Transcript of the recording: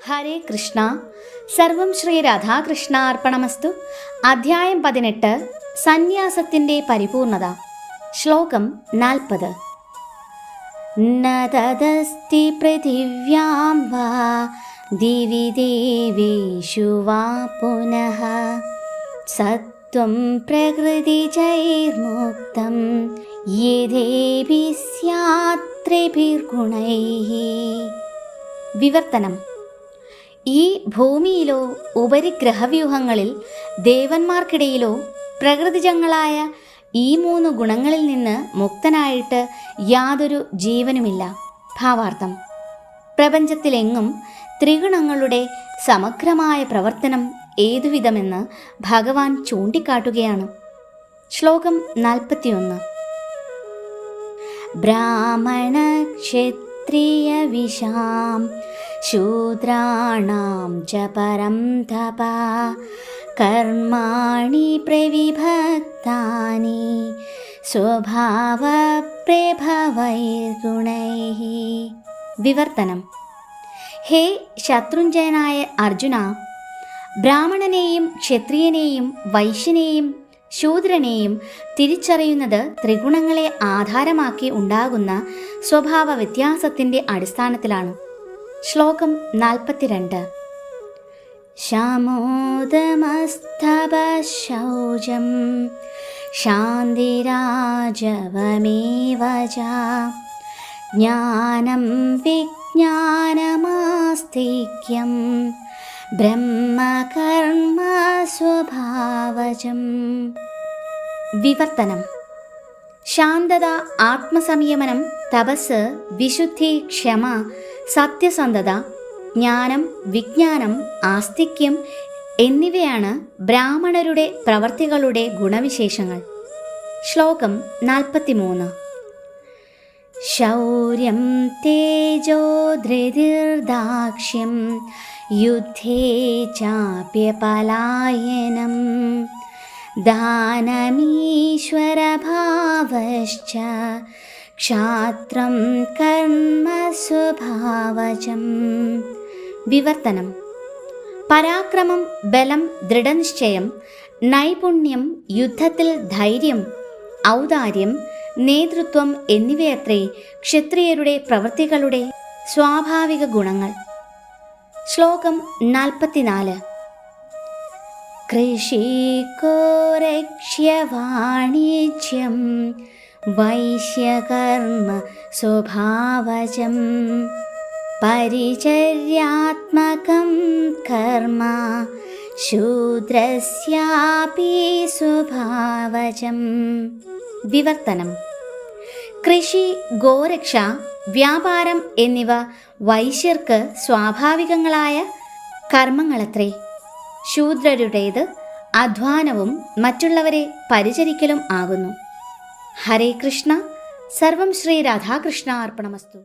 ഹരേ കൃഷ്ണ. സർവം ശ്രീ രാധാകൃഷ്ണാർപ്പണമസ്തു. അധ്യായം 18 സന്യാസത്തിൻ്റെ പരിപൂർണത. ശ്ലോകം 40. ന തദസ്തി പൃഥിവ്യാം വാ ദിവി ദേവേഷു വാ പുനഃ സത്വം പ്രകൃതിജൈർമുക്തം യഥേഭി സ്യാത് ത്രിഭിർഗുണൈഃ. വിവർത്തനം. ഈ ഭൂമിയിലോ ഉപരിഗ്രഹവ്യൂഹങ്ങളിൽ ദേവന്മാർക്കിടയിലോ പ്രകൃതിജങ്ങളായ ഈ 3 ഗുണങ്ങളിൽ നിന്ന് മുക്തനായിട്ട് യാതൊരു ജീവനുമില്ല. ഭാവാർത്ഥം: പ്രപഞ്ചത്തിലെങ്ങും ത്രിഗുണങ്ങളുടെ സമഗ്രമായ പ്രവർത്തനം ഏതുവിധമെന്ന് ഭഗവാൻ ചൂണ്ടിക്കാട്ടുകയാണ്. ശ്ലോകം 41. ബ്രാഹ്മണ ക്ഷത്രിയ വിഷാം ശൂദ്രാണാം ച പരം തപ കർമാണി പ്രവിഭക്താനി സ്വഭാവ പ്രഭവൈർഗുണൈഃ. വിവർത്തനം. ഹേ ശത്രുഞ്ജയനായ അർജുന, ബ്രാഹ്മണനെയും ക്ഷത്രിയനെയും വൈശ്യനെയും ശൂദ്രനെയും തിരിച്ചറിയുന്നത് ത്രിഗുണങ്ങളെ ആധാരമാക്കി ഉണ്ടാകുന്ന സ്വഭാവ വ്യത്യാസത്തിൻ്റെ അടിസ്ഥാനത്തിലാണ്. ശ്ലോകം 42. ശമോദമസ്തപശൗചം ശാന്തിരാജവമേവ ച ജ്ഞാനം വിജ്ഞാനമാസ്തിക്യം ബ്രഹ്മകർമ്മ സ്വഭാവജം. വിവർത്തനം. ശാന്തത, ആത്മസംയമനം, തപസ്, വിശുദ്ധി, ക്ഷമ, സത്യസന്ധത, ജ്ഞാനം, വിജ്ഞാനം, ആസ്തിക്യം എന്നിവയാണ് ബ്രാഹ്മണരുടെ പ്രവർത്തികളുടെ ഗുണവിശേഷങ്ങൾ. ശ്ലോകം 43. ശൗര്യം തേജോ ധൃതിർദാക്ഷ്യം യുദ്ധേ ചാപ്യപലായനം ദാനമീശ്വരഭാവശ്ച ക്ഷാത്രം കർമ്മ സ്വഭാവജം. വിവർത്തനം. പരാക്രമം, ബലം, ദൃഢനിശ്ചയം, നൈപുണ്യം, യുദ്ധത്തിൽ ധൈര്യം, ഔദാര്യം, നേതൃത്വം എന്നിവയത്രേ ക്ഷത്രിയരുടെ പ്രവൃത്തികളുടെ സ്വാഭാവിക ഗുണങ്ങൾ. ശ്ലോകം 44. കൃഷികോരക്ഷ്യവാണിജ്യം വൈശ്യകർമ്മ സ്വഭാവജം പരിചര്യാത്മകം കർമ്മ ശൂദ്രസ്യാപി സ്വഭാവജം. വിവർത്തനം. കൃഷി, ഗോരക്ഷ, വ്യാപാരം എന്നിവ വൈശ്യർക്ക് സ്വാഭാവികങ്ങളായ കർമ്മങ്ങളത്രേ. ശൂദ്രരുടേത് അധ്വാനവും മറ്റുള്ളവരെ പരിചരിക്കലും ആകുന്നു. ഹരേ കൃഷ്ണ. സർവം ശ്രീ രാധാകൃഷ്ണ അർപ്പണമസ്തു.